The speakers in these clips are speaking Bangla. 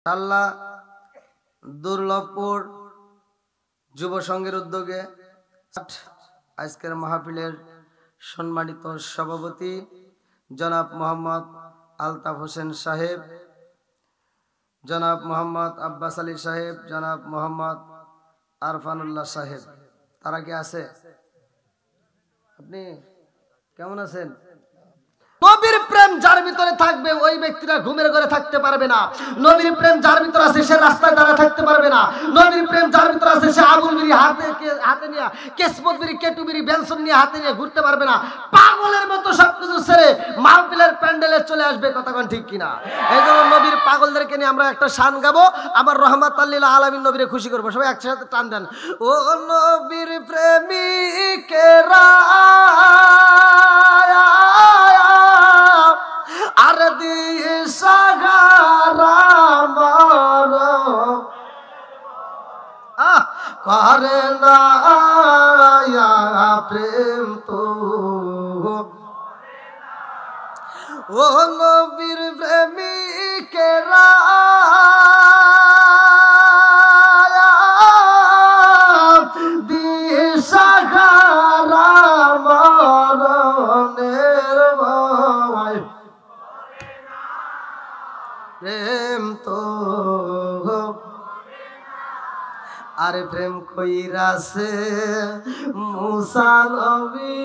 আল্লাহ দুর্লভপুর যুব সংঘের উদ্যোগে আজকের মাহফিলের সম্মানিত সভাপতি জনাব মোহাম্মদ আলতাফ হোসেন সাহেব, জনাব মোহাম্মদ আব্বাস আলী সাহেব, জনাব মোহাম্মদ আরফানুল্লাহ সাহেব, তারা কি আছে? আপনি কেমন আছেন? নবীর প্রেম যার ভিতরে থাকবে ওই ব্যক্তিরা ঘুমের ঘরে থাকতে পারবে না। নবীর প্রেম যার ভিতরে আছে সে রাস্তায় দাঁড়া থাকতে পারবে না। নবীর প্রেম যার ভিতরে আছে সে আবুল বিড়ি হাতে নিয়ে, কেসমত বিড়ি, কেটু বিড়ি, বেনসন নিয়ে হাতে নিয়ে ঘুরতে পারবে না। পাগলের মতো সবকিছু ছেড়ে মাহফিলের প্যান্ডেলে চলে আসবে। কথাক্ষণ ঠিক কিনা? এই জন্য নবীর পাগলদেরকে নিয়ে আমরা একটা শান গাবো, আমার রহমাতুল লিল আলামিন নবীরে খুশি করবো। সবাই একসাথে টান দেন। ও নবীর প্রেমিকেরা আর করে না প্রেম তো ও নবীর প্রেমিকেরা দিশাহারা মরণের ভয় প্রেম তো আরে প্রেম কইরাছে মুসা নবী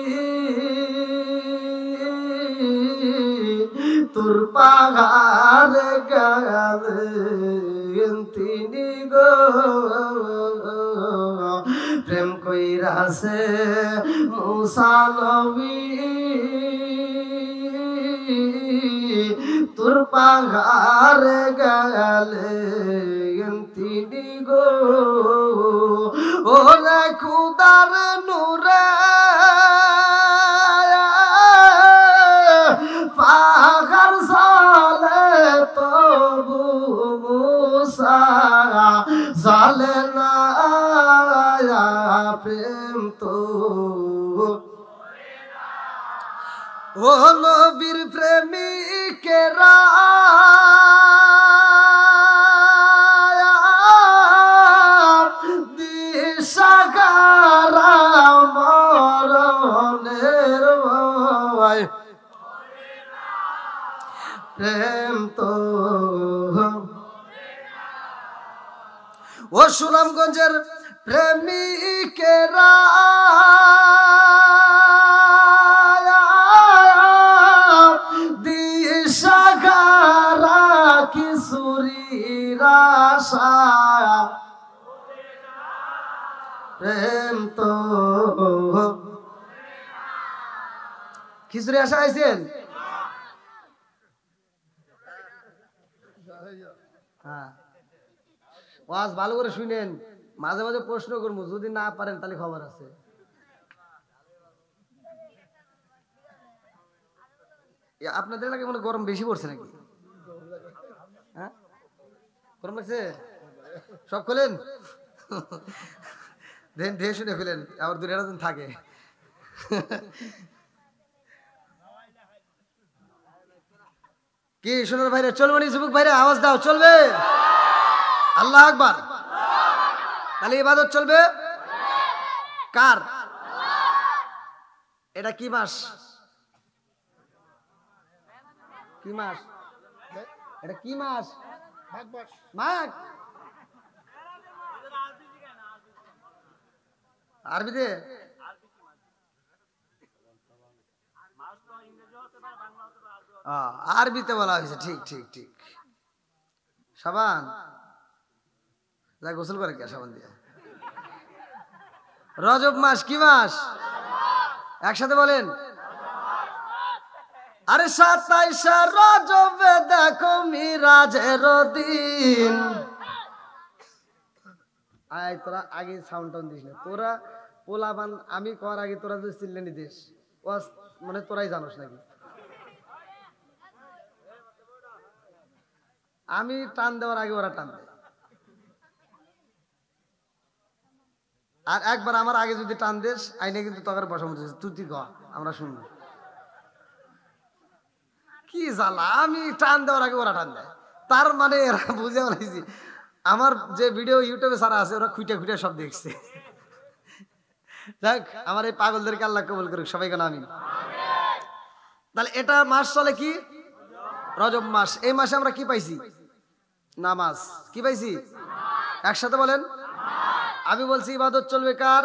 তোর পাহাড় গেলেন তিনি গো প্রেম কইরাছে মুসা নবী তোর পাহাড় গেলেন তিনি গো ওরে খুদার নূরে পাহাড় সালে তবু মুসা জালে না প্রেম তো ও নবীর প্রেমিকেরা দিশাহারা মরণের ভয় প্রেম তো ও সুনামগঞ্জের প্রেমিকেরা দিশাহারা কিশোরীর আশা প্রেম তো খিচুড়ি আশা আইছেন? হ্যাঁ, ওয়াজ ভালো করে শুনেন, মাঝে মাঝে প্রশ্ন করবো, যদি না পারেন তাহলে খবর আছে। আপনাদের এলাকায় মনে গরম বেশি পড়ছে নাকি? হ্যাঁ, গরম লাগছে? সব খোলেন, ধেয়ে শুনে ফেলেন, আবার দূরে দিন থাকে। কি সোনার ভাইরা চলবে নি? যুবক ভাইরা আওয়াজ দাও, চলবে? আল্লাহ আকবার। তাহলে ইবাদত চলবে কার? এটা কি মাস? কি মাস এটা? কি মাস? মাঘ। আরবিতে আরবিতে বলা হয়েছে। ঠিক ঠিক ঠিক। সাবান যা গোসল করে কে সাবান দিয়ে? রজব মাস কি মাস? একসাথে বলেন। আরে 27 রজবে দেখো মিরাজের দিন। আয় তোরা আগে সাউন্ড টাউন দিস না, তোরা পোলাবান আমি কর আগে তোরা যদি চিল্লেনি দিস ওয়াজ মানে তোরাই জানোস নাকি? আমি টান দেওয়ার আগে ওরা টান দেয়। আর একবার আমার আগে যদি টান দিস আইনে কিন্তু তোকে বসা মতো তুই গ আমরা শুনবো। কি জ্বালা, আমি টান দেওয়ার আগে ওরা টান দেয়। তার মানে এরা বুঝে বলেছি আমার যে ভিডিও ইউটিউবে সারা আছে ওরা খুঁটে খুঁটে সব দেখছে। যাক আমার এই পাগলদেরকে আল্লাহ কবুল করুক, সবাইকে আমিন। তাহলে এটা মাস চলে কি? রজব মাস। এই মাসে আমরা কি পাইছি? নামাজ। কি পাইছি? একসাথে বলেন। আমি বলছি ইবাদত চলবে কার?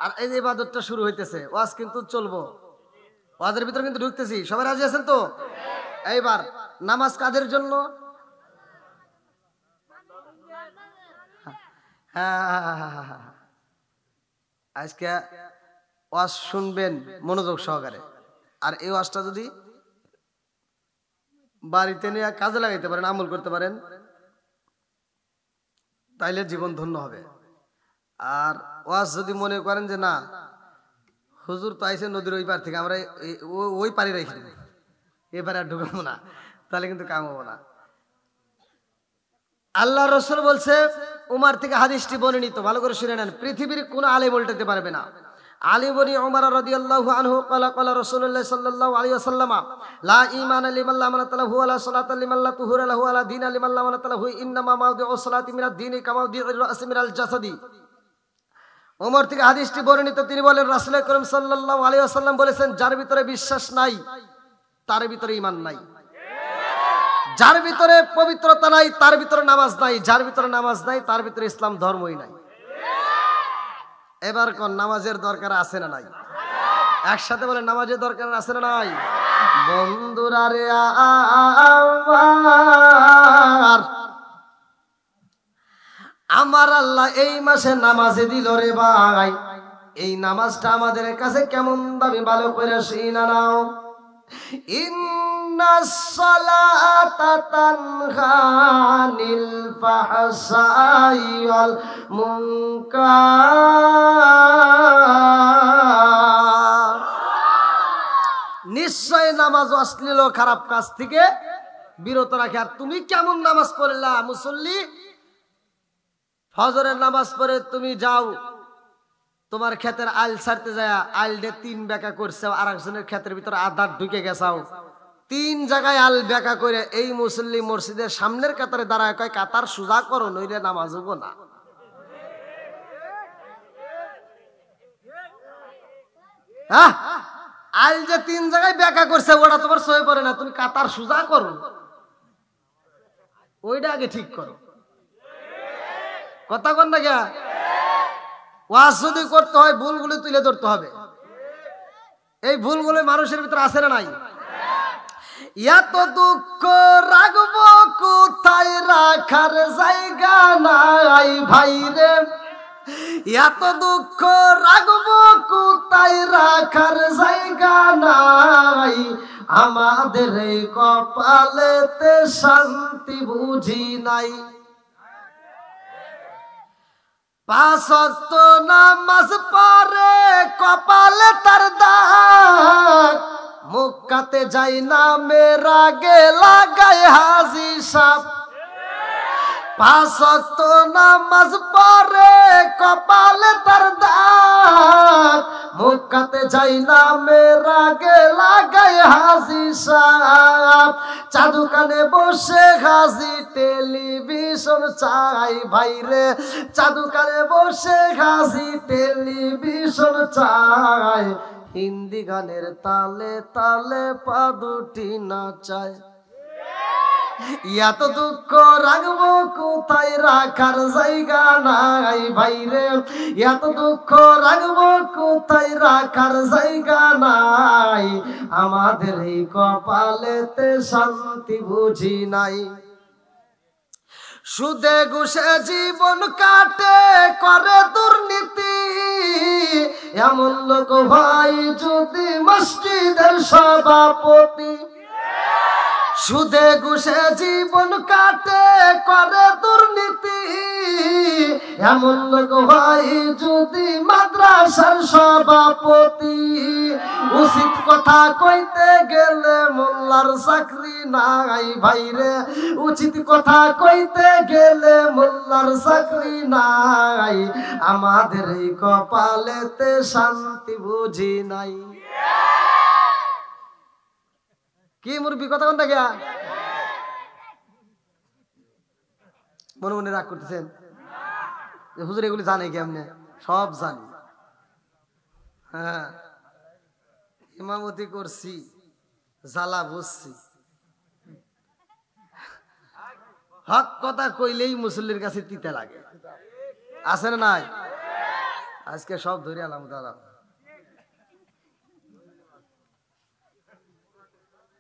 আর এই যে ইবাদতটা শুরু হইতেছে, ওয়াজ কিন্তু চলবো, ওয়াজের ভিতরে কিন্তু ঢুকতেছি। সবাই রাজি আছেন তো? এইবার নামাজ কাদের জন্য? হ্যাঁ, আজকে ওয়াজ শুনবেন মনোযোগ সহকারে। আর এই ওয়াজটা যদি বাড়িতে নিয়ে কাজে লাগাইতে পারেন, আমল করতে পারেন, তাইলে জীবন ধন্য হবে। আর ওয়াজ যদি মনে করেন যে না হুজুর তো আইসে নদীর ওই পার থেকে, আমরা ওই পারে রেখে দেবো, এবারে আর ঢুকাবো না, তাহলে কিন্তু কাম হবো না। আল্লাহ রসুল বলছে, উমার থেকে হাদিসটি বর্ণিত, ভালো করে শুনে নেন, পৃথিবীর কোনো আলেম উল্টাতে পারবে না। আলী বনি উমর রাদিয়াল্লাহু আনহু ক্বালা ক্বালা রাসূলুল্লাহ সাল্লাল্লাহু আলাইহি ওয়াসাল্লাম লা ঈমানা লিমান লা আমানাতা লাহু ওয়া লা সালাতা লিমান লা তুহুরা লাহু ওয়া লা দীনা লিমান লা আমানাতা লাহু ইন্নামা মাওদিউস সালাতি মিনাদ দীনি কামা মাওদিউর রাসি মিনাল জাসাদি। ওমর থেকে হাদিসটি বর্ণিত, তিনি বলেন রাসূল করিম সাল্লাল্লাহু আলাইহি ওয়াসাল্লাম বলেছেন, যার ভিতরে বিশ্বাস নাই তার ভিতরে ঈমান নাই, যার ভিতরে পবিত্রতা নাই তার ভিতরে নামাজ নাই, যার ভিতরে নামাজ নাই তার ভিতরে ইসলাম ধর্মই নাই। এবার কোন নামাজের দরকার আছে না নাই? একসাথে বলে নামাজের দরকার আছে না নাই? বন্ধুরা রে আমার আল্লাহ এই মাসে নামাজে দিল রে ভাই, এই নামাজটা আমাদের কাছে কেমন দামি, ভালো করে শুনা নাও। ইন্নাস সালাতা তানহা আনিল ফাহশাই ওয়াল মুনকার। নিশ্চয় নামাজ অশ্লীল ও খারাপ কাজ থেকে বিরত রাখে। আর তুমি কেমন নামাজ পড়লা মুসল্লি? ফজরের নামাজ পড়ে তুমি যাও তোমার ক্ষেতের আইল ছাড়তে যায়, আইল দিয়ে 3 বেঁকা করছে, আর একজনের ক্ষেতের ভিতরে আধার ঢুকে গেছাও, 3 জায়গায় আল বেঁকা করে এই মুসল্লি মসজিদের সামনের কাতারে দাঁড়ায় কয় কাতার সোজা করো নইলে নামাজ হবো না। হ্যাঁ, আইল যে 3 জায়গায় বেঁকা করছে ওটা তোমার সয়ে পড়ে না, তুমি কাতার সোজা করো, ওইটা আগে ঠিক করো। কথা কন না গা? ওয়াজ যদি করতে হয় ভুলগুলো তুলে ধরতে হবে। এই ভুলগুলো মানুষের ভিতরে আছে না নাই? এত দুঃখ রাখবো কোথায়, রাখার জায়গা নাই ভাই রে, এত দুঃখ রাখবো কোথায়, রাখার জায়গা নাই, আমাদের এই কপালেতে শান্তি বুঝি নাই। 5 ওয়াক্ত নামাজ পড়ে কপালে তার দাগ, মক্কাতে যাই না মেরা গে লাগায় হাজি সাপ। 5 ওয়াক্ত নামাজ পড়ে কপালে তার দাগ, মক্কাতে যাই না মেরা গে লাগায় হাজি সাপ। চাদু কানে বসে হাজি টেলিভিশন চাই ভাই রে, চাদু কানে বসে হাজি টেলিভিশন চাই, হিন্দি গানের তালে তালে পা দুটি নাচায়। এত দুঃখ রাখবো কোথায়, রাখার জায়গা নাই ভাই রে, এত দুঃখ রাখবো কোথায়, রাখার জায়গা নাই, আমাদের এই কপালেতে শান্তি বুঝি নাই। সুদে ঘুষে জীবন কাটে করে দুর্নীতি, এমন লোক ভাই যদি মসজিদের সভাপতি। সুদে ঘুষে জীবন কাটে করে দুর্নীতি, এমন লোক ভাই যদি মাদ্রাসার সভাপতি। উচিত কথা কইতে গেলে মোল্লার চাকরি নাই ভাই রে, উচিত কথা কইতে গেলে মোল্লার চাকরি নাই, আমাদের এই কপালেতে শান্তি বুঝি নাই। কি মুরব্বি কথা কোনটা গিয়া? মনে মনে রাগ করতেছেন? হুজুর এগুলি জানে কেমনে? সব জানি। হ্যাঁ, ইমামতি করছি, জ্বালা বুঝছি। হক কথা কইলেই মুসল্লির কাছে তিতে লাগে, আছে না নাই? আজকে সব ধরে আলাম দাদা।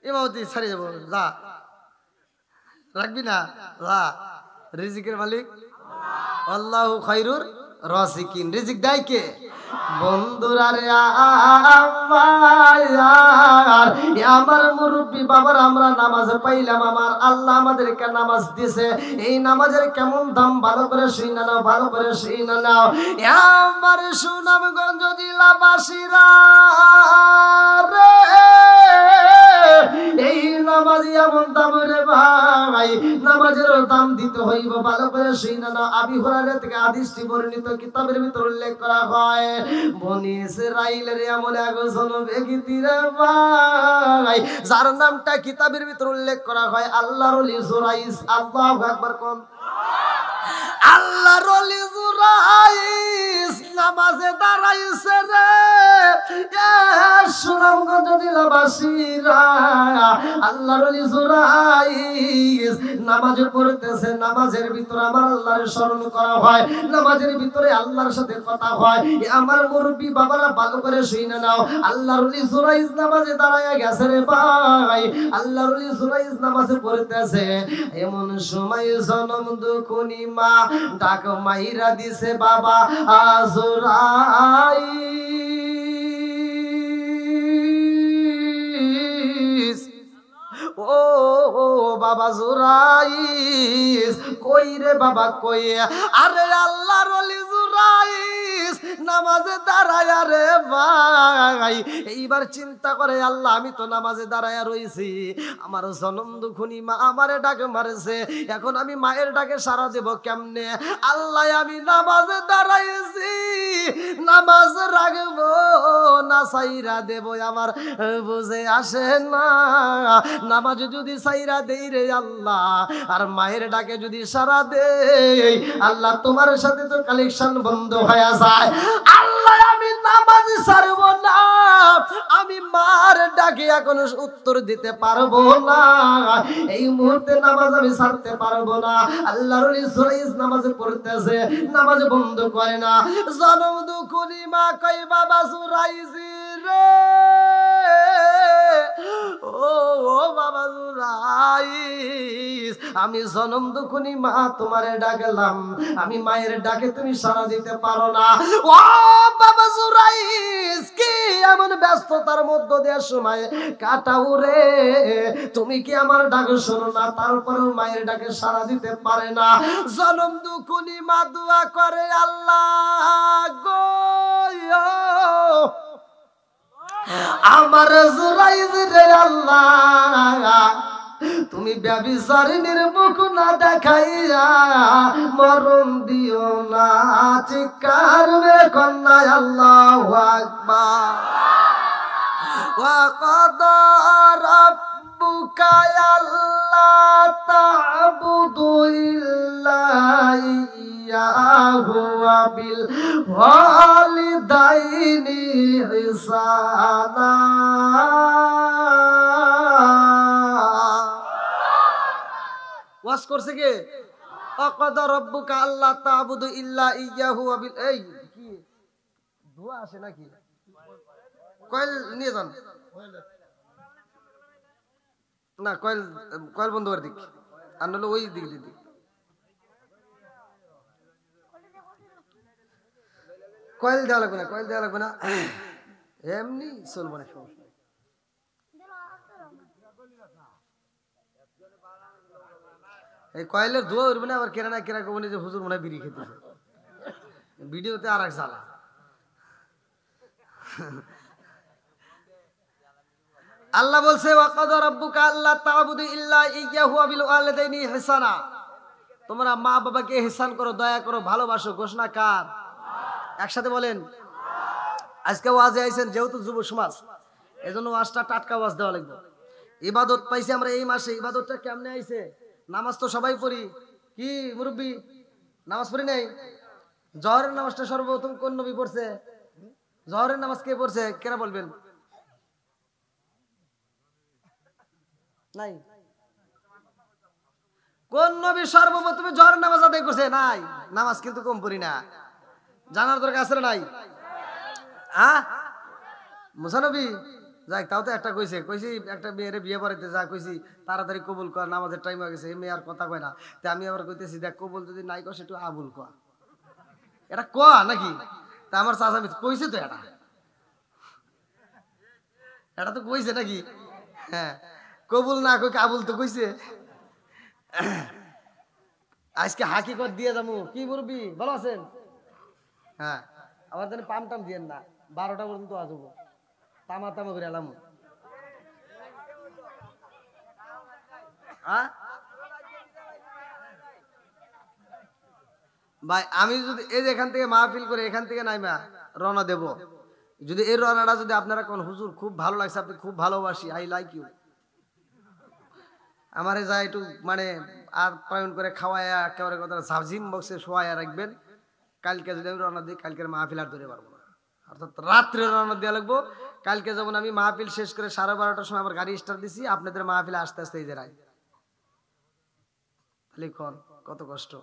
ইমামতি ছাড়িয়ে যাবো, যা রাখবি না, যা। রিজিকের মালিক আল্লাহু খায়রুর রাজিকিন। রিজিক দেয় কে? বন্ধুরা রে আমার মুরব্বী বাবার, আমরা নামাজ পাইলাম, আমার আল্লাহ আমাদেরকে নামাজ দিছে। এই নামাজের কেমন দাম ভালো করে শুইনা নাও, ভালো করে শুইনা নাও। আমার সুনামগঞ্জ জেলাবাসীরা রে, এই নামাজ এমন দাম রে ভাই, নামাজের দাম দিতে হইব, ভালো করে শুইনা নাও। আবি হুরায়রা থেকে হাদিসটি বর্ণিত, কিতাবের ভিতর উল্লেখ করা হয়, বনি ইসরাইলের এমন একজন ব্যক্তি রে ভাই, যার নামটা কিতাবের ভিতর উল্লেখ করা হয় আল্লাহর ওলি জুরাইস। আল্লাহু আকবার কোন। আল্লাহর ওলি জুরাইস নামাজে দাঁড়াইছে রে। সুনামগঞ্জ জেলাবাসীরা, আল্লাহর ওলি জুরাইস নামাজ পড়তেছে। নামাজের ভিতরে আমার আল্লাহর স্মরণ করা হয়, নামাজের ভিতরে আল্লাহর সাথে কথা হয়। আমার মুরব্বী বাবারা ভালো করে শুনে নাও, আল্লাহর ওলি জুরাইস নামাজে দাঁড়ায়া গেছে রে ভাই। আল্লাহর ওলি জুরাইস নামাজে পড়তেছে, এমন সময় জনম দুখুনি মা ডাক মাইরা দিছে, বাবা জুরাইস, ও বাবা জুরাইস, কই রে বাবা কই? আরে আল্লাহর ওলি জুরাইস নামাজে দাঁড়ায়া রে ভাই। এইবার চিন্তা করে, আল্লাহ আমি তো নামাজে দাঁড়ায়া রইছি, আমার জনম দুখুনি মা আমারে ডাকে মারছে, এখন আমি মায়ের ডাকে সাড়া দেব কেমনে? আল্লাহ আমি নামাজে দাঁড়াইছি, নামাজ রাখবো না সাইরা দেব আমার বুঝে আসে না। নামাজ যদি সাইরা দেই রে আল্লাহ, আর মায়ের ডাকে যদি সারা দেই আল্লাহ, তোমার সাথে তো কালেকশন বন্ধ হয়ে যায়। আল্লাহ আমি নামাজ ছাড়ব না, আমি মার ডাকে এখন উত্তর দিতে পারবো না, এই মুহূর্তে নামাজ আমি ছাড়তে পারবো না। আল্লাহর ওলি জুরাইস নামাজে পড়তেছে, নামাজ বন্ধ করে না। জনম দুখুনি মা কই, বাবা জুরাইস রে, ও বাবা জুরাইস, আমি জনম দুখুনি মা তোমারে ডাকলাম, আমি মায়ের ডাকে তুমি সাড়া দিতে পারো না। ও বাবা জুরাইস, কি এমন ব্যস্ততার মধ্য দিয়ে সময় কাটাও রে, তুমি কি আমার ডাক শোনো না? তারপরেও মায়ের ডাকে সাড়া দিতে পারে না। জনম দুখুনি মা দোয়া করে, আল্লাহ গো আমার জুরাইস রে, আল্লাহ তুমি ব্যভিচারিণীর মুখ না দেখাইয়া মরণ দিও না, চিৎকার রে কন্যা আল্লাহু আকবার। ওয়া ক্বাদা রাব্বুকা আল্লা তা'বুদু ইল্লা ইয়্যাহু ওয়া বিল ওয়ালিদাইনি ইহসানা। ওয়াজ করছে কে? আকাদা রাব্বুকা আল্লা তা'বুদু ইল্লা ইয়্যাহু ওয়া বিল, এই কি দোয়া আছে নাকি? কয়েল নিয়ে যান না, কয়েল কয়েল বন্ধ করে দিক, আর নাহলে ওই দিক দিক। কয়েল দেওয়া লাগবে না, কয়েল দেওয়া লাগবে না, এমনি চলবে না, সমস্যা। এই কয়েলের ধোয়া উঠবে না, আবার কেরা না কেরা কবনি যে হুজুর মনে হয় বিড়ি খেতেছে, ভিডিওতে আর এক জ্বালা। আল্লাহ বলছে, ওয়াকাদা রাব্বুকা আল্লা তা'বুদু ইল্লা ইয়্যাহু ওয়া বিল ওয়ালিদাইনি ইহসানা, তোমরা মা বাবাকে ইহসান করো, দয়া করো, ভালোবাসো। ঘোষণা কার? একসাথে বলেন। আজকে ওয়াজে আইছেন যেহেতু যুব সমাজ, এজন্য ওয়াজটা টাটকা ওয়াজ দেওয়া লাগবে। ইবাদত পাইছি আমরা এই মাসে, ইবাদতটা কেমনে আইছে? নামাজ তো সবাই পড়ি, কি মুরব্বী নামাজ পড়ি নাই? জহরের নামাজটা সর্বপ্রথম কোন নবী পড়ছে? জহরের নামাজ কে পড়ছে? কেরা বলবেন? নাই। কোন নবী সর্বপ্রথমে জহরের নামাজ আদায় করছে? নাই। নামাজ কিন্তু কম পড়ি না, জানার দরকার আছে না নাই? হ্যাঁ, মুসা নবী যাই, তাও তো একটা কইছে, কইছি একটা মেয়ের বিয়ে পড়াইতে যা কইছি তাড়াতাড়ি কবুল কর, নামাজের টাইম হয়ে গেছে। এই মেয়ে আর কথা কয় না, তা আমি আবার কইতেছি দেখ কবুল যদি নাই কর একটু আবুল কয়া, এটা কয়া নাকি? তা আমার চাচা কইছে তো, এটা তো কইছে নাকি? হ্যাঁ, কবুল না কই আবুল তো কইছে। আজকে হাকিকত দিয়ে যাবো। কি মুরব্বি ভালো আছেন? হ্যাঁ, আমার জন্য পাম টাম দিয়েন না, 12টা পর্যন্ত আসবো, তামা তামা করে এলাম। ভাই আমি যদি এই যে এখান থেকে মাহফিল করে এখান থেকে নাইমা রওনা দেব, যদি এই রওনাটা যদি আপনারা কোন হুজুর খুব ভালো লাগছে, আপনি খুব ভালোবাসি, আই লাইক ইউ, আমারে যা একটু মানে আর প্রায়ণ করে খাওয়ায়া একেবারে কথা সাবজিম বক্সে শোয়ায়া রাখবেন। কালকে যদি আমি রওনা দিই, কালকের মাহফিল আর ধরে পারবো না, অর্থাৎ রাত্রে রওনা দেওয়া লাগবো। কালকে যেমন আমি মাহফিল শেষ করে 12:30টার সময় আমার গাড়ি স্টার্ট দিছি, আপনাদের মাহফিলে আস্তে আস্তে এই যে রায়, তাহলে কত কষ্ট।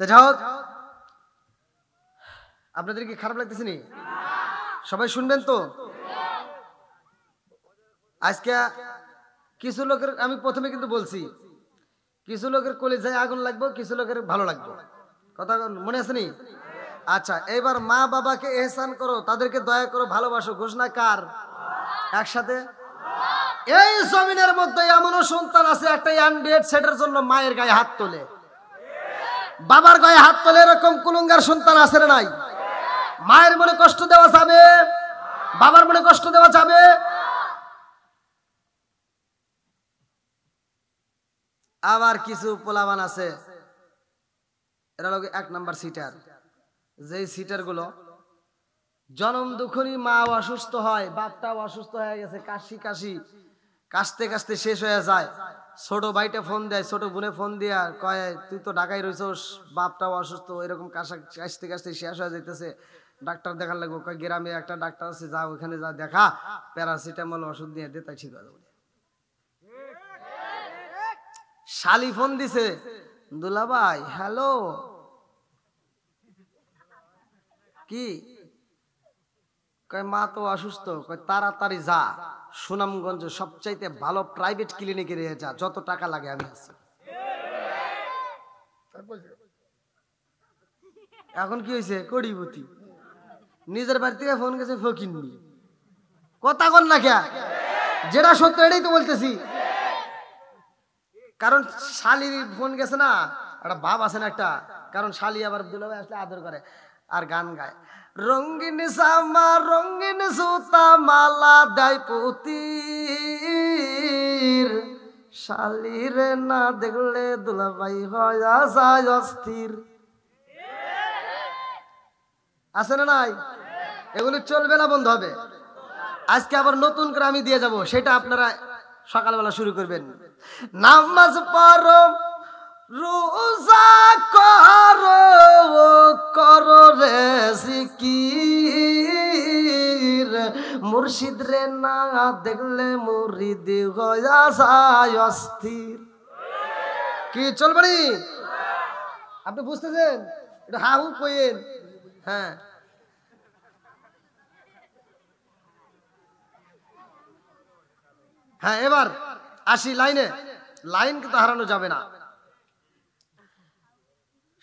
তা যাও, আপনাদের কি খারাপ লাগতেছে নি? সবাই শুনবেন তো? আজকে কিছু লোকের আমি প্রথমে কিন্তু বলছি, কিছু লোকের কলিজায় আগুন লাগবে, কিছু লোকের ভালো লাগবে, কথা মনে আছে নি? আচ্ছা, এবার মা বাবাকে এহসান করো, তাদেরকে দয়া করো, ভালোবাসো, ঘোষণা কার? একসাথে। এই জমিনের মধ্যে এমনও সন্তান আছে একটা অ্যান্ড্রয়েড সেটের জন্য মায়ের গায়ে হাত তোলে, বাবার গায়ে হাত তোলে, এরকম কুলুঙ্গার সন্তান আছে না নাই? মায়ের মনে কষ্ট দেওয়া যাবে? বাবার মনে কষ্ট দেওয়া যাবে? আবার কিছু পোলাবান আছে, এরা লোক 1 নাম্বার সিটার, যেই সিটার গুলো জনম দুঃখনী মা অসুস্থ হয়, বাপটাও অসুস্থ হয়ে গেছে, কাশতে কাশতে শেষ হয়ে যায়, ছোট ভাইটা ফোন দেয়, ছোট বোনে ফোন দিয়া কয় তুই তো ঢাকায় রইছস, বাপটাও অসুস্থ, এরকম কাশতে কাশতে শেষ হয়ে যাইতেছে, ডাক্তার দেখার লাগবে, কয় গ্রামে একটা ডাক্তার আছে, যা ওখানে যা দেখা, প্যারাসিটামল ওষুধ নিয়ে দে, তাই ঠিক হয়ে যাবে। শালি ফোন দিছে, দুলা ভাই হ্যালো, কি কয় মা তো অসুস্থ, কয় তাড়াতাড়ি যা সুনামগঞ্জ সবচাইতে ভালো প্রাইভেট ক্লিনিকে নিয়ে যা, যত টাকা লাগে আমি আছি। এখন কি হয়েছে? কোটিপতি, নিজের বাড়ি থেকে ফোন গেছে ফকিন্নি, কথা কন না কে? যেটা সত্য এটাই তো বলতেছি, কারণ শালির ফোন গেছে না, একটা ভাব আছে না একটা, কারণ শালি আবার দুলাভাই আসলে আদর করে আর গান গায়, রঙিন জামা রঙিন সুতা মালা দেয় পুতির, শালিরে না দেখলে দুলাভাই হয় যায় অস্থির। আছে না নাই? এগুলো চলবে না, বন্ধ হবে। আজকে আবার নতুন করে আমি দিয়ে যাব, সেটা আপনারা সকালবেলা শুরু করবেন। নামাজ পড়ো, রোজা করো, করো রে জিকির, মুর্শিদ রে না দেখলে মুরিদ হইয়া যায় অস্থির। কি চলবে নি? আপনি বুঝতেছেন? এটা হা হু কইেন। হ্যাঁ, হ্যাঁ, এবার আসি লাইনে, লাইন কিন্তু হারানো যাবে না।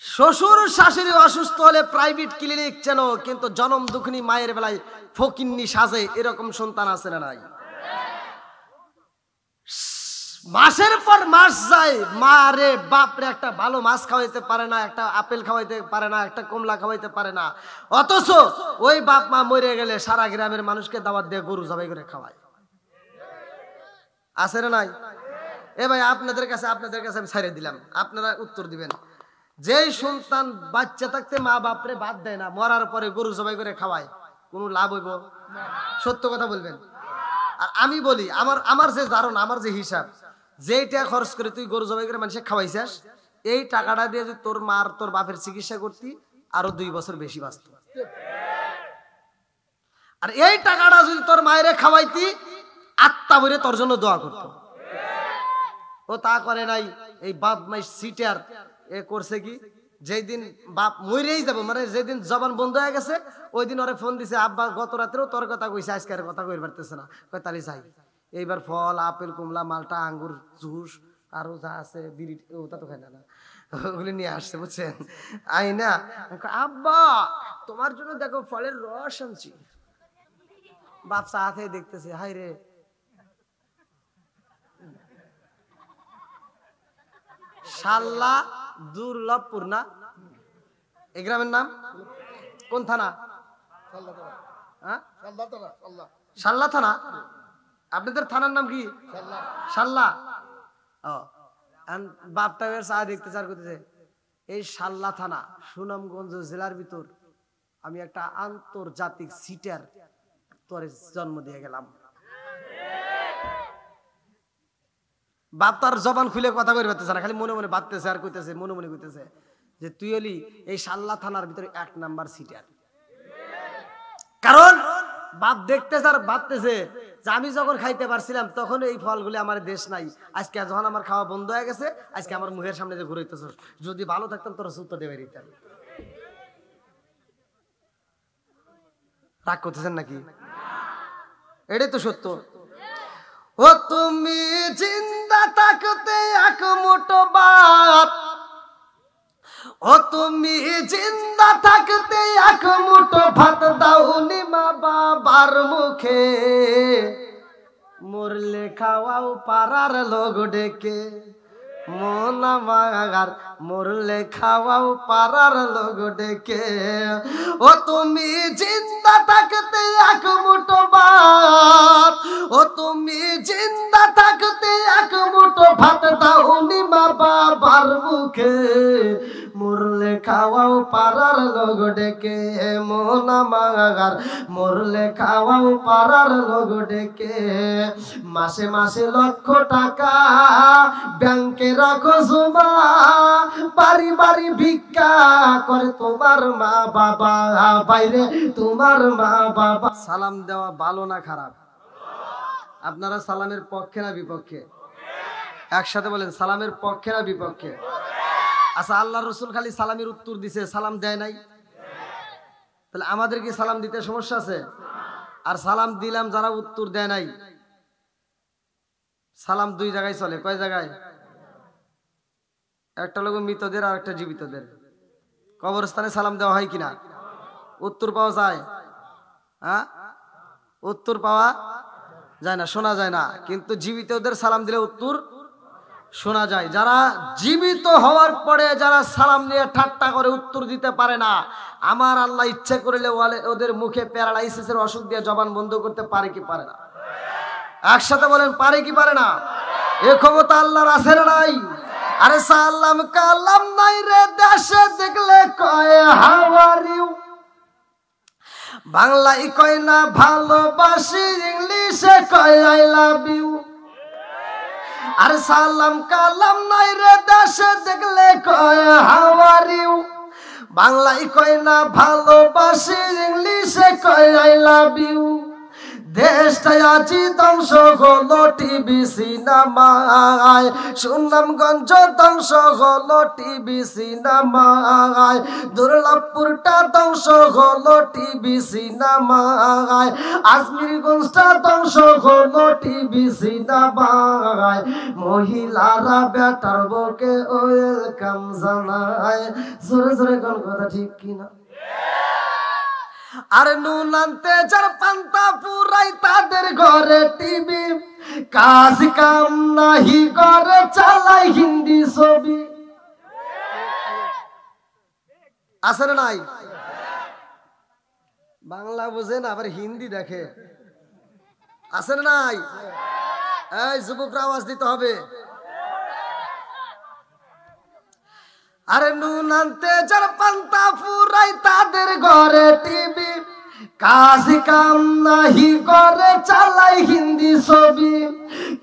শ্বশুর শাশুড়ি অসুস্থ হলে প্রাইভেট ক্লিনিক চেন, কিন্তু জনম দুঃখিনী মায়ের বেলায় ফকিন্নি সাজে, এরকম সন্তান আছে না নাই? মাসের পর মাস যায়, মা রে বাপ রে একটা ভালো মাছ খাওয়াইতে পারে না, একটা আপেল খাওয়াইতে পারে না, একটা কমলা খাওয়াইতে পারে না, অথচ ওই বাপ মা মরে গেলে সারা গ্রামের মানুষকে দাওয়াত দিয়ে গরু জবাই করে খাওয়ায়। আছে না নাই? এ ভাই আপনাদের কাছে আমি ছাড়ে দিলাম, আপনারা উত্তর দিবেন। যেই সন্তান বাচ্চা থাকতে মা বাপরে বাদ দেয় না, মরার পরে গরু জবাই করে খাওয়ায়, কোনো লাভ হইব? সত্য কথা বলবেন। আর আমি বলি, আমার যে ধারণা, আমার যে হিসাব, যেই টাকা খরচ করে তুই গরু জবাই করে মানুষকে খাওয়াইছিস, এই টাকাটা দিয়ে যদি তোর মার তোর বাপের চিকিৎসা করতি আরো 2 বছর বেশি বাঁচত। আর এই টাকাটা যদি তোর মায়ের খাওয়াইতি আত্মা ভরে তোর জন্য দোয়া করতো। ও তা করে নাই। এই বদমাইশ সিটার এ করছে কি, যেই দিন বাপ মরেই যাবো, মানে যেদিন জবান বন্ধ হয়ে গেছে ওই দিন ওরে ফোন দিছে, আব্বা গত রাত্রেও তোর কথা কইছে, আজকে আর কথা কইতে পারতেছে না। কয় তালি যাই, এইবার ফল আপেল কমলা মালটা আঙ্গুর জুস আরো যা আছে বিড়ি ওটা তো খাই না, ওগুলি নিয়ে আসছে বুঝছেন। আই না আব্বা তোমার জন্য দেখো ফলের রস আনছি। বাপ চা খেয়ে দেখতেছে, হাই রে শাল্লা দুর্লভপুর না এই গ্রামের নাম? কোন থানা? শাল্লা থানা। আপনাদের থানার নাম কি? শাল্লা। ও বাপটা চা দেখতে চার করতেছে, এই শাল্লা থানা সুনামগঞ্জ জেলার ভিতর আমি একটা আন্তর্জাতিক সিটার তোরে জন্ম দিয়ে গেলাম। বাপ তার জবান খুলে কথা কইতে পারতেছে না, খালি মনে মনে ভাবতেছে আর কইতেছে, মনে মনে কইতেছে যে তুই হলি এই শাল্লা থানার ভিতরে 1 নাম্বার সিটার। কারণ বাপ দেখতেছে আর ভাবতেছে যে আমি যখন খাইতে পারছিলাম তখন এই ফলগুলি আমার দেশ নাই, আজকে যখন আমার খাওয়া বন্ধ হয়ে গেছে আজকে আমার মুখের সামনে যে ঘুরাইতেছ, যদি ভালো থাকতাম তোর সূত্র দেবে দিতাম। রাগ করতেছেন নাকি? এটাই তো সত্য। ও তুমি জিন্দা থাকতে এক মুঠো ভাত, ও তুমি জিন্দা থাকতে এক মুঠো ভাত দাওনি মা বাবার মুখে, মরলে খাওয়াও পাড়ার লোক ডেকে, মন আমার মরলে খাওয়াও পাড়ার লোক ডেকে। ও তুমি জিন্দা থাকতে এক মুঠো ভাত, ও তুমি জিন্দা থাকতে এক মুঠো ভাত দাওনি মা বাবার মুখে, মরলে খাওয়াও পাড়ার লোক ডেকে, মন আমার মরলে খাওয়াও পাড়ার লোক ডেকে। মাসে মাসে লক্ষ টাকা ব্যাংকে রাখো জমা, বাড়ি বাড়ি ভিক্ষা করে তোমার মা বাবা, বাইরে তোমার মা বাবা। সালাম দেওয়া ভালো না খারাপ? আপনারা সালামের পক্ষে না বিপক্ষে? একসাথে বলেন, সালামের পক্ষে না বিপক্ষে? আচ্ছা, আল্লাহ রসুল খালি সালামের উত্তর দিছে, সালাম দেয় নাই, তাহলে আমাদের কি সালাম দিতে সমস্যা আছে? আর সালাম দিলাম যারা উত্তর দেয় নাই, সালাম 2 জায়গায় চলে। কয় জায়গায়? একটা লোক মৃতদের আর একটা জীবিতদের। কবরস্থানে সালাম দেওয়া হয় কিনা? উত্তর পাওয়া যায়? হ্যাঁ, উত্তর পাওয়া যায় না, শোনা যায় না। কিন্তু জীবিতদের সালাম দিলে উত্তর শোনা যায়। যারা জীবিত হওয়ার পরে যারা সালাম নিয়ে ঠাট্টা করে উত্তর দিতে পারে না, আমার আল্লাহ ইচ্ছে করলে ওদের মুখে প্যারালাইসিসের অসুখ দিয়ে জবান বন্ধ করতে পারে কি পারে না? একসাথে বলেন, পারে কি পারে না? এ ক্ষমতা আল্লাহর আছে না নাই? আরে সালাম কালাম নাই রে দেশে দেখলে কয় হাউ আর ইউ, বাংলায় কয় না ভালোবাসি, ইংলিশে কয় আই লাভ ইউ। আর সালাম কালাম নাই রে দেশে দেখলে কয় হাউ আর ইউ, বাংলায় কয় না ভালোবাসি, ইংলিশে কয় আই লাভ ইউ। দেশটা আজি ধ্বংস হলো টিভি সিনেমায়, সুনামগঞ্জ ধ্বংস হলো টিভি সিনেমায়, দুর্লভপুরটা ধ্বংস হলো টিভি সিনেমায়, আজমিরগঞ্জটা ধ্বংস হলো টিভি সিনেমায়। মহিলারা বেটার বউকে ওয়েলকাম জানায়। জোরে জোরে কোন কথা ঠিক কিনা? আর নুন আনতে যার পান্তা পুরাই তাদের ঘরে টিভি, কাজ কাম নাহি করে চালাই হিন্দি ছবি। আছে না নাই? বাংলা বোঝে না আবার হিন্দি দেখে। আছে না নাই? এই যুবকরা আওয়াজ দিতে হবে। আরে নুন আনতে যার পান্তা পুরাই তাদের ঘরে টিভি, কাজ কাম নাহি করে চালাই হিন্দি ছবি,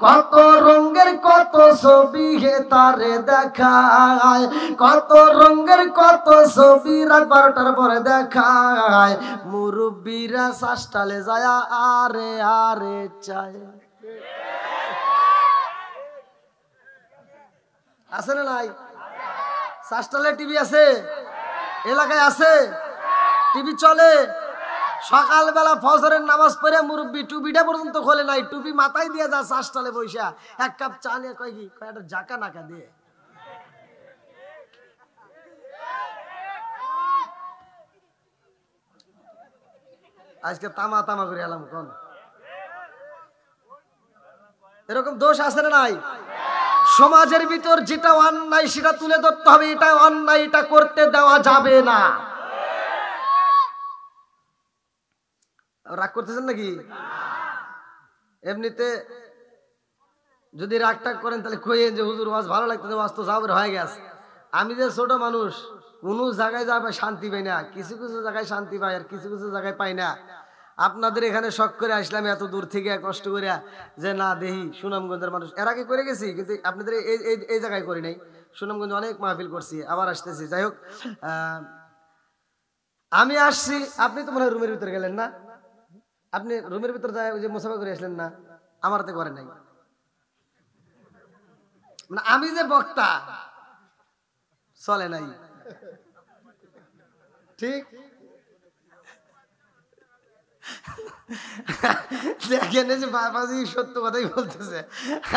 কত রঙের কত ছবি হে তারে দেখায়, কত রঙের কত ছবি রাত 12টার পরে দেখায়, মুরব্বীরা শ্বাসটালে যায় আরে আরে চায়। আছে না নাই? শ্বাসটালে টিভি আছে, এলাকায় আছে, টিভি চলে। সকালবেলা ফজরের নামাজ পড়ে মুরব্বী টুপিটা পর্যন্ত খোলে নাই, টুপি মাথায় দিয়ে যা শ্বাসটালে বৈশা এক কাপ চা নিয়ে কয় কি কয় একটা জাকা নাকা দিয়ে। আজকে তামা তামা করে এলাম কোন এরকম দোষ আছে না নাই? সমাজের ভিতর যেটা অন্যায় সেটা তুলে ধরতে হবে, এটা অন্যায়, এটা করতে দেওয়া যাবে না। রাগ করতেছেন নাকি? এমনিতে যদি রাগটাগ করেন তাহলে কইেন যে হুজুর ওয়াজ ভালো লাগতেছে, ওয়াজ তো যাবের হয়ে গেছে। আমি যে ছোট মানুষ, কোনো জায়গায় যাবে শান্তি পাই না, কিছু কিছু জায়গায় শান্তি পাই আর কিছু কিছু জায়গায় পাই না। আপনাদের এখানে শখ করে আসলাম এত দূর থেকে কষ্ট করে, যে না দেহি সুনামগঞ্জের মানুষ, এর আগে করে গেছি কিন্তু আপনাদের এই জায়গায় করি নাই। সুনামগঞ্জ অনেক মাহফিল করছি, আবার আসতেছি। যাই হোক, আমি আসছি, আপনি তো মনে হয় রুমের ভিতরে গেলেন না? আপনি রুমের ভিতরে যায় ওই যে মুসাফা করে আসলেন না? আমার হাতে করে নাই। মানে আমি যে বক্তা চলে নাই, ঠিক? দেখেন যে বাবাজি সত্য কথাই বলতেছে,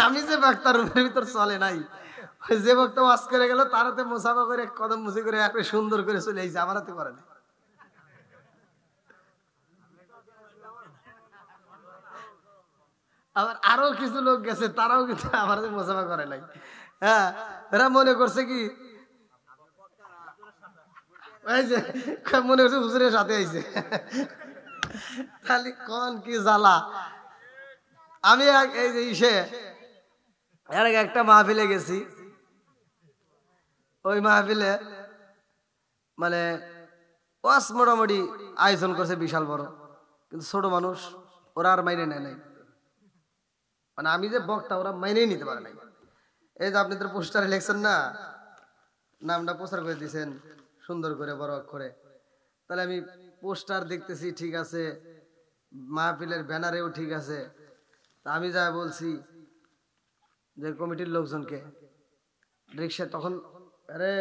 আমি যে বক্তা রুমের ভিতর চলে নাই, যে বক্তা ওয়াজ করে গেল তার হাতে মুসাফা করে কদম মুসি করে একটা সুন্দর করে চলে আইছে, আমার হাতে করে নাই। আবার আরো কিছু লোক গেছে, তারাও কিন্তু আমার মুসাফা করে নাই। হ্যাঁ, এরা মনে করছে কি মনে করছে হুজুরের সাথে আইছে, খালি কোন কি জ্বালা। আমি এই যে ইসে এর আগে একটা মাহফিলে গেছি, ওই মাহফিলে মানে ওয়াজ মোটামুটি আয়োজন করছে বিশাল বড়, কিন্তু ছোট মানুষ ওরা আর মাইনে নেয় নাই। মানে আমি যে বক্তা ওরা মাইনেই নিতে পারে নাই। এই যে আপনি তো পোস্টারে লিখছেন না, নামটা প্রচার করে দিয়েছেন সুন্দর করে বড় অক্ষরে, তাহলে আমি পোস্টার দেখতেছি ঠিক আছে, মাহফিলের ব্যানারেও ঠিক আছে, তা আমি যা বলছি যে কমিটির লোকজনকে রিক্সা, তখন আরে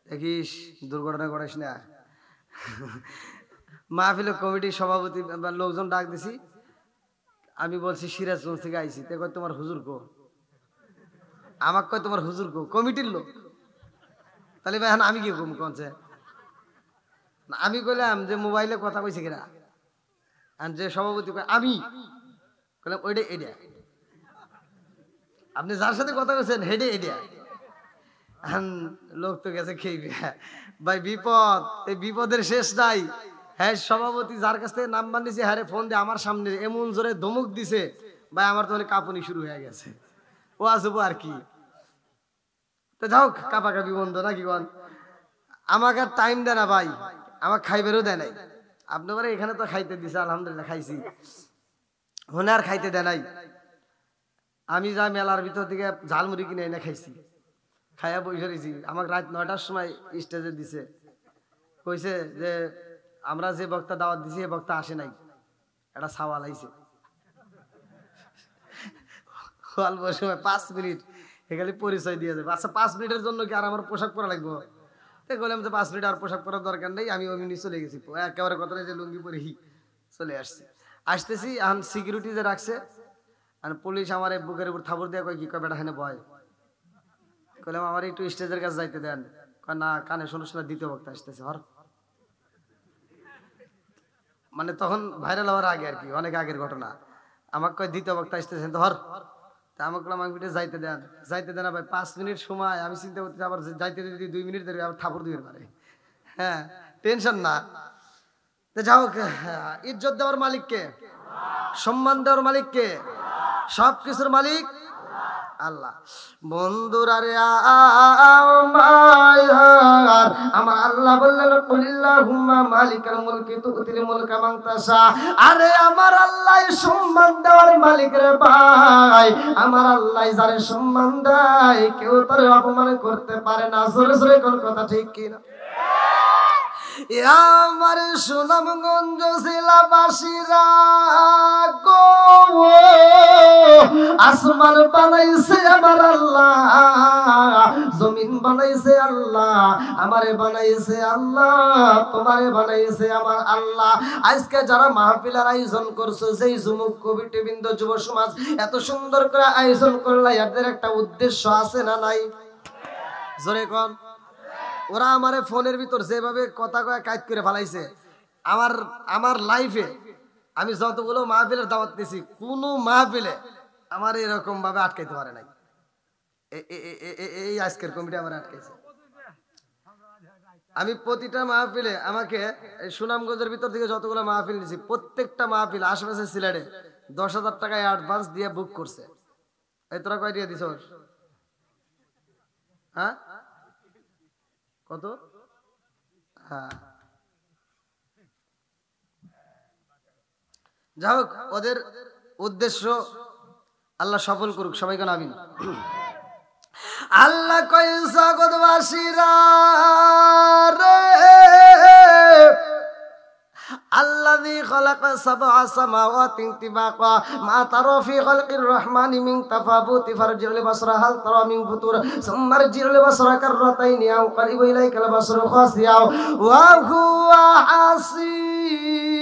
দেখিস দুর্ঘটনা ঘটাইস না। মাহফিলের কমিটির সভাপতি লোকজন ডাক দিছি, আমি বলছি সিরাজগঞ্জ থেকে আইছি, তে কয় তোমার হুজুর কো? আমাকে কয় তোমার হুজুর কো? কমিটির লোক। তাহলে ভাই আমি কি কম কনছে? আমি কইলাম যে মোবাইলে কথা কইছে কিনা, আর যে সভাপতি কয় আমি কইলাম ওইটা এটা, আপনি যার সাথে কথা কইছেন হেডে এটা। লোক তো গেছে খেয়ে ভাই বিপদ, এই বিপদের শেষ নাই। হ্যাঁ, সভাপতি যার কাছ থেকে নাম্বার নিছে হ্যাঁ ফোন দিয়ে আমার সামনে এমন জোরে ধমক দিছে ভাই, আমার তো কাঁপুনি শুরু হয়ে গেছে। ও আসবো আর কি, তো যাও কাপাকাপি বন্ধ নাকি কন? আমাকে আর টাইম দেয় না ভাই, আমার খাইবেরও দেয় নাই। আপনার এখানে তো খাইতে দিছে, আলহামদুলিল্লাহ খাইছি, হনে আর খাইতে দেয় নাই। আমি যা মেলার ভিতর থেকে ঝালমুড়ি কিনে এনে খাইছি, খাইয়া বসে রয়েছি। আমাকে রাত 9টার সময় স্টেজে দিছে, কইছে যে আমরা যে বক্তা দাওয়াত দিছি এ বক্তা আসে নাই, এটা সাওয়াল আইছে। অল্প সময় 5 মিনিট এখানে পরিচয় দিয়ে যাবে। আচ্ছা 5 মিনিটের জন্য কি আর আমার পোশাক পরা লাগবো? বললাম যে 5 মিনিট আর পোশাক পরার দরকার নেই, আমি অমনি চলে গেছি, একেবারে কথা যে লুঙ্গি পরে চলে আসছি। আসতেছি, এখন সিকিউরিটি যে রাখছে, আর পুলিশ আমার বুকের উপর থাবর দিয়ে কয় কি কয় বেটা হেনে ভয়। কইলাম আমার একটু স্টেজের কাছে যাইতে দেন, কয় না কানে শোনো শোনা দ্বিতীয় বক্তা আসতেছে হর। মানে তখন ভাইরাল হওয়ার আগে আর কি, অনেক আগের ঘটনা। আমাকে কয় দ্বিতীয় বক্তা আসতেছেন তো হর। তা আমাকে আমাকে যাইতে দেন, যাইতে দেন ভাই 5 মিনিট সময়। আমি চিন্তা করতে আবার যাইতে যদি 2 মিনিট ধরে আবার থাপড় দিতে পারে। হ্যাঁ, টেনশন না। তো যাও, ইজ্জত দেওয়ার মালিক কে? সম্মান দেওয়ার মালিক কে? সব কিছুর মালিক আল্লাহ। বন্ধুরা রে আমার আমার আল্লাহ বললেন কুলিল্লাহুম্মা মালিকাল মুলকি তুতিল মুলকা মান তাশা। আরে আমার আল্লাহ সম্মান দেওয়ার মালিক রে ভাই, আমার আল্লাহ যারে সম্মান দেয় কেউ তার অপমান করতে পারে না। জোরে জোরে কোন কথা ঠিক কিনা? আমার সুনামগঞ্জ জেলাবাসীরা গো, আসমান বানাইছে আমার আল্লাহ, জমিন বানাইছে আল্লাহ, আমারে বানাইছে আল্লাহ, তোমারে বানাইছে আমার আল্লাহ। আজকে যারা মাহফিলের আয়োজন করছো, যেই যুবক কমিটিবৃন্দ যুব সমাজ এত সুন্দর করে আয়োজন করলা, এদের একটা উদ্দেশ্য আছে না নাই? জোরে কোন। ওরা আমারে ফোনের ভিতর যেভাবে কথা কয়ে কাজ করে ফেলাইছে, আমার লাইফে আমি যতগুলো মাহফিলের দাওয়াত দিয়েছি কোনো মাহফিলে আমার এরকম ভাবে আটকাইতে পারে নাই। এই আজকের কমিটি আমার আটকাইছে। আমি প্রতিটা মাহফিলে আমাকে সুনামগঞ্জের ভিতর থেকে যতগুলো মাহফিল নিয়েছি, প্রত্যেকটা মাহফিল আশেপাশে সিলেটে 10,000 টাকায় অ্যাডভান্স দিয়ে বুক করছে। এই তোরা কয় দিয়ে দিছ? হ্যাঁ কত? হ্যাঁ, যাই হোক, ওদের উদ্দেশ্য আল্লাহ সফল করুক, সবাইকে আমিন। আল্লাহ কয় জগৎবাসীরা রে, الذي خلق سبع سماوات طباقا ما ترى في خلق الرحمن من تفاوت فارجع البصر هل ترى من فطور ثم ارجع البصر كرتين ينقلب إليك البصر خاسئا وهو حسير।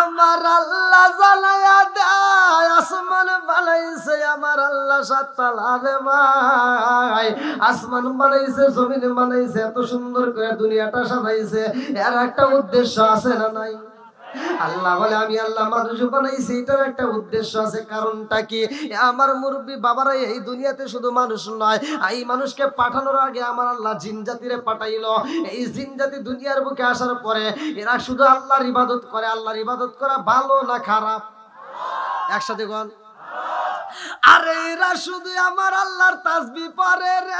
আমার আল্লাহ জানায়া দেয়, আসমান বানাইছে আমার আল্লাহ সাততলা রে ভাই, আসমান বানাইছে, জমিন বানাইছে, এত সুন্দর করে দুনিয়াটা সাজাইছে, এর একটা উদ্দেশ্য আছে না নাই? আল্লাহ বলে আমি আল্লাহ মানুষ বানাইছি, এটার একটা উদ্দেশ্য আছে। কারণটা কি? আমার মুরব্বী বাবারা এই দুনিয়াতে শুধু মানুষ নয়, এই মানুষকে পাঠানোর আগে আমার আল্লাহ জিন জাতিরে পাঠাইলো। এই জিন জাতি দুনিয়ার বুকে আসার পরে এরা শুধু আল্লাহর ইবাদত করে। আল্লাহর ইবাদত করা ভালো না খারাপ? একসাথে কোন। আরে এরা শুধু আমার আল্লাহর তাসবিহ পড়ে রে,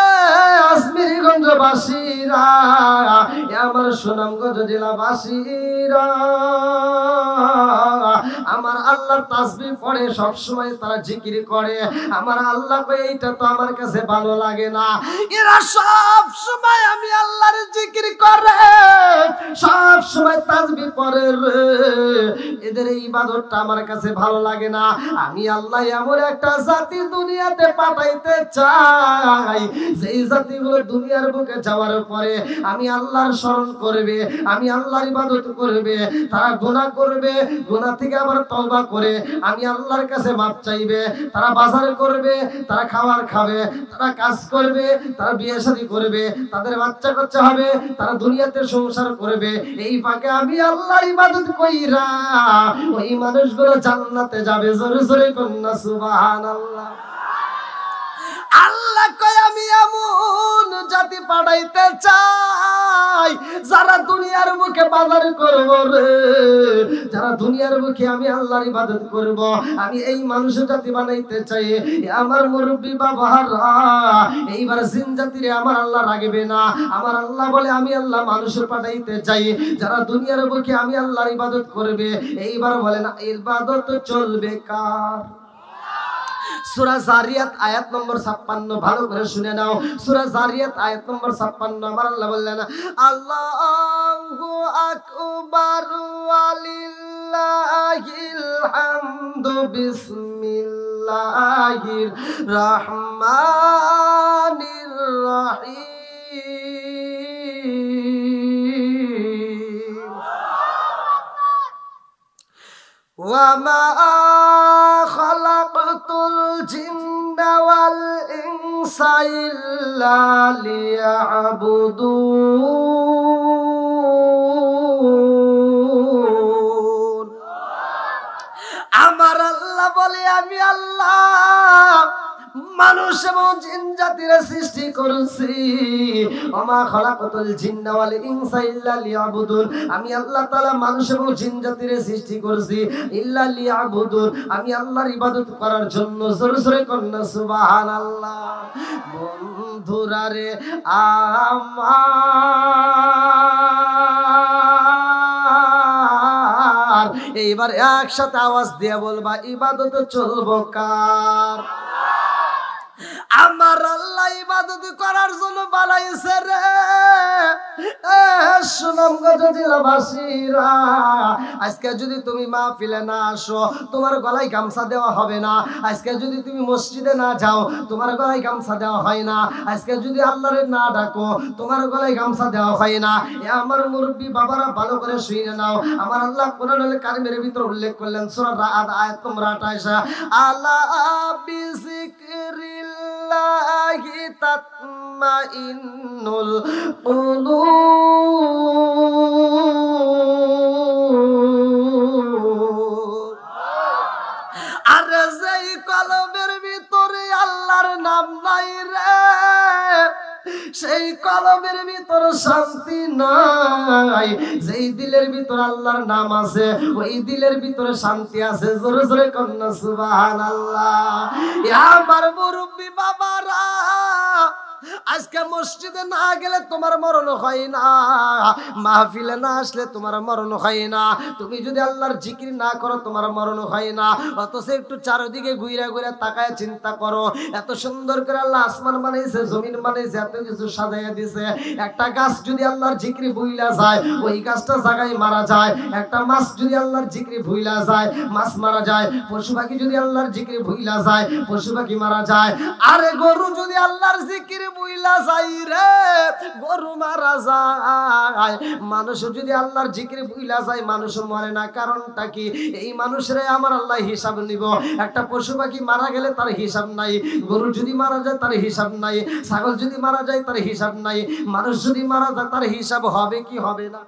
এ আজমিরগঞ্জ বাসীরা, আমার সুনামগঞ্জ জেলা বাসীরা, আমার আল্লাহর তাসবিহ পড়ে, সব সময় তারা জিকির করে। আমার আল্লাহ কই এইটা তো আমার কাছে ভালো লাগে না। এরা সব সময় আমি আল্লাহর জিকির করে, সব সময় তাসবিহ পড়ে রে, এদের এই ইবাদতটা আমার কাছে ভালো লাগে না। আমি আল্লাহ এমন একটা জাতি দুনিয়াতে পাঠাইতে চাই, যেই জাতিগুলো দুনিয়ার বুকে যাওয়ার পরে আমি আল্লাহর স্মরণ করবে, আমি আল্লাহর ইবাদত করবে, তারা গুনাহ করবে, গুনাহ থেকে আবার তওবা করে আমি আল্লাহর কাছে মাপ চাইবে, তারা বাজার করবে, তারা খাবার খাবে, তারা কাজ করবে, তারা বিয়ে শাদী করবে, তাদের বাচ্চা কাচ্চা হবে, তারা দুনিয়াতে সংসার করবে। এই ফাঁকে আমি আল্লাহর ইবাদত কইরা ওই মানুষগুলো জান্নাতে যাবে। জোরে জোরে কন্যা সুবহানাল্লাহ। আল্লাহ কয় আমি এমন জাতি পাঠাইতে চাই যারা দুনিয়ার মুখে বাজার করব রে, যারা দুনিয়ার মুখে আমি আল্লাহর ইবাদত করব। আমি এই মানুষ জাতি বানাইতে চাই। আমার মুরব্বী বাবারা, এইবার জিন জাতিরে আমার আল্লাহ রাখবে না। আমার আল্লাহ বলে আমি আল্লাহ মানুষ পাঠাইতে চাই যারা দুনিয়ার মুখে আমি আল্লাহর ইবাদত করবে। এইবার বলেন ইবাদত চলবে কার? সূরা জারিয়াত আয়াত নম্বর 56, ভালো করে শুনে নাও। সূরা জারিয়াত আয়াত নম্বর 56 আমার আল্লাহ বললেন আল্লাহু আকবার ওয়ালিল্লাহিল হামদু বিসমিল্লাহির রহমানির রহিম ওয়া মা খালাকতুল জিন্না ওয়াল ইনসা ইল্লা লিয়াবুদুন। আমার আল্লাহ বলে আমি আল্লাহ মানুষ এবং জিন জাতির সৃষ্টি করেছি। ওমা খালাকাতুল জিন্না ওয়াল ইনসা ইল্লা লিয়াবুদুন। আমি আল্লাহ তাআলা মানুষ এবং জিন জাতির সৃষ্টি করেছি ইল্লা লিয়াবুদুন, আমি আল্লাহর ইবাদত করার জন্য। জোরে জোরে কন্না সুবহানাল্লাহ। বন্ধুরা রে আমার, এইবার একসাথে আওয়াজ দিয়ে বলবা ইবাদত চলবো কার? আমার আল্লাহ ইবাদত করার জন্য বানাইছে রে। সুনামগঞ্জ জেলাবাসীরা, আজকে যদি তুমি মাহফিলে না আসো তোমার গলায় গামছা দেওয়া হবে না। আজকে যদি তুমি মসজিদে না যাও তোমার গলায় গামছা দেওয়া হয় না। আজকে যদি আল্লাহরে না ডাকো তোমার গলায় গামছা দেওয়া হয় না। এ আমার মুরব্বী বাবারা ভালো করে শুনে নাও। আমার আল্লাহ কোরআনুল কারীমের ভিতর উল্লেখ করলেন সূরা রা'দ আয়াত নম্বর 28, আলা বিযিকরিল্লাহি তাতমাইন্নুল কুলুব। আরে যেই কলবের ভিতরে আল্লাহর নাম নাই রে, সেই কলমের ভিতর শান্তি নাই। যেই দিলের ভিতর আল্লাহর নাম আছে ওই দিলের ভিতরে শান্তি আছে। জোরে জোরে কন্না সুবহানাল্লাহ। আমার মুরব্বী বাবারা, আজকে মসজিদে না গেলে তোমার মরণ হয় না, মাহফিলে না আসলে তোমার মরণ হয় না, তুমি যদি আল্লাহর জিকির না করো তোমার মরণ হয় না। অথচ একটু চারদিকে ঘুরে ঘুরে তাকায় চিন্তা করো, এত সুন্দর করে আল্লাহ আসমান বানাইছে, জমিন বানাইছে, এত কিছু সাজাইয়া দিছে। একটা গাছ যদি আল্লাহর জিকির ভুইলা যায় ওই গাছটা জায়গায় মারা যায়। একটা মাছ যদি আল্লাহর জিকির ভুইলা যায় মাছ মারা যায়। পশু পাখি যদি আল্লাহর জিকির ভুইলা যায় পশু পাখি মারা যায়। আরে গরু যদি আল্লাহর জিকির বুইলা যাই রে গরু মারা যায়। মানুষ যদি আল্লাহর জিকির বুইলা যায় মানুষ মরে না। কারণটা কি? এই মানুষরে আমার আল্লাহ হিসাব নিব। একটা পশু পাখি মারা গেলে তার হিসাব নাই, গরু যদি মারা যায় তার হিসাব নাই, ছাগল যদি মারা যায় তার হিসাব নাই, মানুষ যদি মারা যায় তার হিসাব হবে কি হবে না?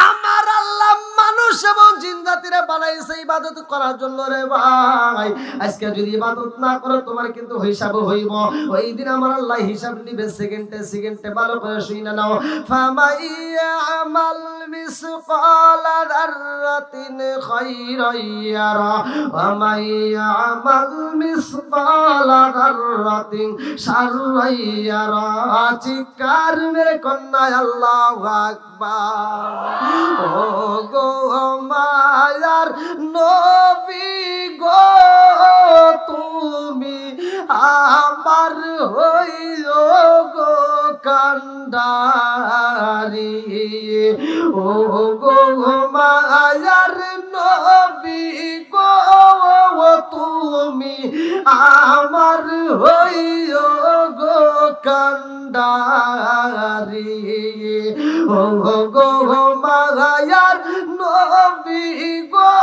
আমার আল্লাহ মানুষ এবং জিন জাতিরে বানাইছে ইবাদত করার জন্য রে ভাই। আজকে যদি ইবাদত না করো তোমার কিন্তু হিসাব হইব। ওই দিন আমার আল্লাহ হিসাব নিবে সেকেন্ডে সেকেন্ডে। ভালো করে শুনে নাও, ফামাইয়া আমাল মিসকালা যাররাতিন খায়রান ইয়ারা ওয়া মাইয়া আমাল মিসকালা যাররাতিন শাররান ইয়ারা। চিৎকার মেরে কন্যা আল্লাহু আকবার। ও গো মায়ার নবী গো, তুমি আমার হইও গো কান্ডারি। ও গো মায়ার নবী গো, তুমি আমার হইও গো কান্ডারি। ও গো মায়ার নবী গো,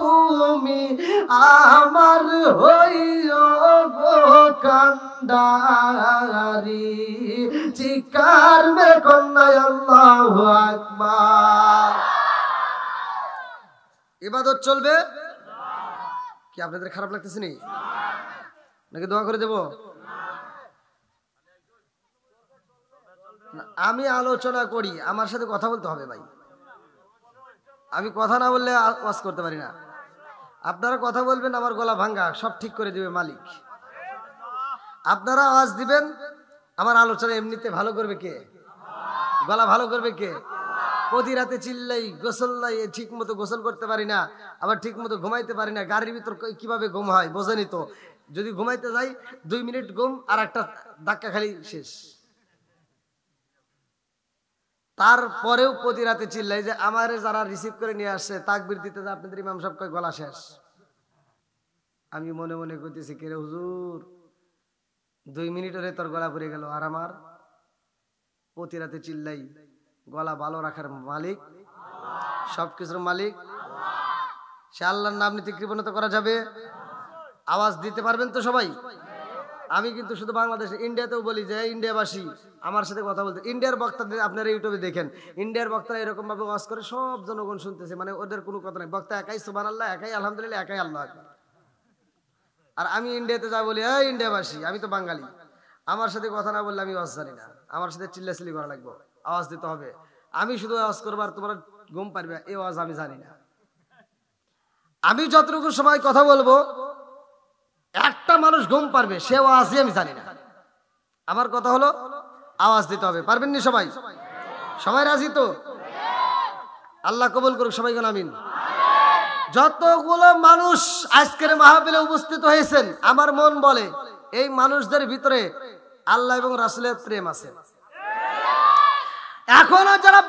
তুমি আমার হইও গো কান্ডারি। চিৎকার মেরে কন্যা আল্লাহু আকবার। ইবাদত চলবে কি? আপনাদের খারাপ লাগতেছে নাকি দোয়া করে দেব? আমি আলোচনা করি, আমার সাথে কথা বলতে হবে ভাই। আমি কথা না বললে ওয়াজ করতে পারি না। আপনারা কথা বলবেন, আমার গলা ভাঙ্গা সব ঠিক করে দিবে মালিক। আপনারা আওয়াজ দিবেন, আমার আলোচনা এমনিতে ভালো করবে কে? গলা ভালো করবে কে? প্রতি রাতে চিল্লাই, গোসল নাই, ঠিক মতো গোসল করতে পারি না, আবার ঠিক মতো ঘুমাইতে পারি না। গাড়ির ভিতর কিভাবে ঘুম হয় বোঝেনি তো। যদি ঘুমাইতে যাই 2 মিনিট ঘুম আর একটা ধাক্কা খালি শেষ। তারপরেও প্রতি রাতে চিল্লাই যে আমারে যারা রিসিভ করে নিয়ে আসছে তাকবীর দিতে যে আপনাদের ইমাম সাহেব কয় গলা শেষ। আমি মনে মনে কইতেছি কে রে হুজুর, 2 মিনিট হলে তোর গলা পড়ে গেল। আর আমার প্রতি রাতে চিল্লাই, গলা ভালো রাখার মালিক, সবকিছুর মালিক সে আল্লাহর নাম নিতে কৃপণতা করা যাবে? আওয়াজ দিতে পারবেন তো সবাই? আমি কিন্তু শুধু বাংলাদেশে, ইন্ডিয়াতেও বলি যে ইন্ডিয়াবাসী আমার সাথে কথা বলতে। ইন্ডিয়ার বক্তাদের আপনারা ইউটিউবে দেখেন, ইন্ডিয়ার বক্তারা এরকম ভাবে ওয়াজ করে, সব জনগণ শুনতেছে, মানে ওদের কোনো কথা নাই। বক্তা একাই সুবহানাল্লাহ, একাই আলহামদুলিল্লাহ, একাই আল্লাহু আকবার। আর আমি ইন্ডিয়াতে যা বলি, এই ইন্ডিয়াবাসী, আমি তো বাঙালি, আমার সাথে কথা না বললে আমি ওয়াজ জানি না, আমার সাথে চিল্লাচিল্লি করা লাগবে, আওয়াজ দিতে হবে, আমি শুধু আওয়াজ করবো আর তোমরা ঘুম পারবে, এই আওয়াজ আমি জানি না। আমি যতটুকু সময় কথা বলবো একটা মানুষ ঘুম পারবে, সে আওয়াজই আমি জানি না। আমার কথা হলো আওয়াজ দিতে হবে, পারবেন নি সবাই? সবাই রাজি তো? আল্লাহ কবুল করুক, সবাই বলেন আমিন। যতগুলো মানুষ আজকের মাহফিলে উপস্থিত হয়েছেন, আমার মন বলে এই মানুষদের ভিতরে আল্লাহ এবং রাসূলের প্রেম আছে। এখনো যারা